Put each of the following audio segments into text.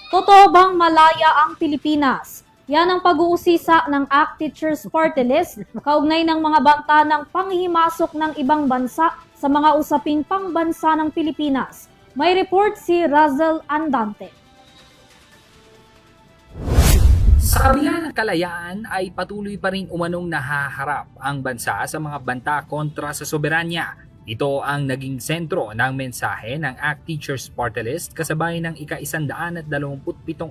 Totoo bang malaya ang Pilipinas? Yan ang pag-uusisa ng ACT Teachers Party List kaugnay ng mga banta ng panghihimasok ng ibang bansa sa mga usaping pangbansa ng Pilipinas. May report si Razel Andante. Sa kabila ng kalayaan ay patuloy pa rin umanong nahaharap ang bansa sa mga banta kontra sa soberanya. Ito ang naging sentro ng mensahe ng ACT Teachers Party List kasabay ng ika-127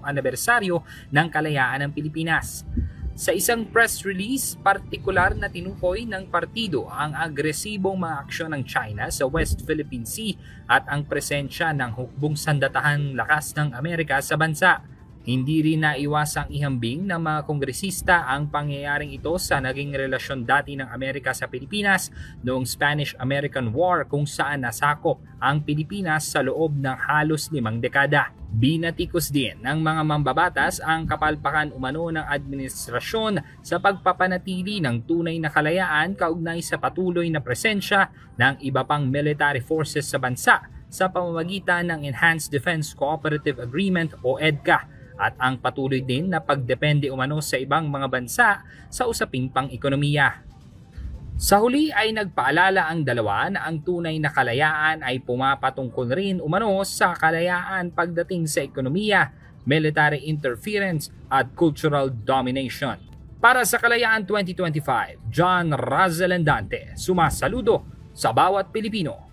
anibersaryo ng kalayaan ng Pilipinas. Sa isang press release, partikular na tinukoy ng partido ang agresibong mga aksyon ng China sa West Philippine Sea at ang presensya ng hukbong sandatahang lakas ng Amerika sa bansa. Hindi rin naiwasang ihambing ng mga kongresista ang pangyayaring ito sa naging relasyon dati ng Amerika sa Pilipinas noong Spanish-American War kung saan nasakop ang Pilipinas sa loob ng halos 5 dekada. Binatikos din ng mga mambabatas ang kapalpakan umano ng administrasyon sa pagpapanatili ng tunay na kalayaan kaugnay sa patuloy na presensya ng iba pang military forces sa bansa sa pamamagitan ng Enhanced Defense Cooperative Agreement o EDCA at ang patuloy din na pagdepende umano sa ibang mga bansa sa usaping pang-ekonomiya. Sa huli ay nagpaalala ang dalawa na ang tunay na kalayaan ay pumapatungkol rin umano sa kalayaan pagdating sa ekonomiya, military interference at cultural domination. Para sa Kalayaan 2025, John Razel Andante, sumasaludo sa bawat Pilipino.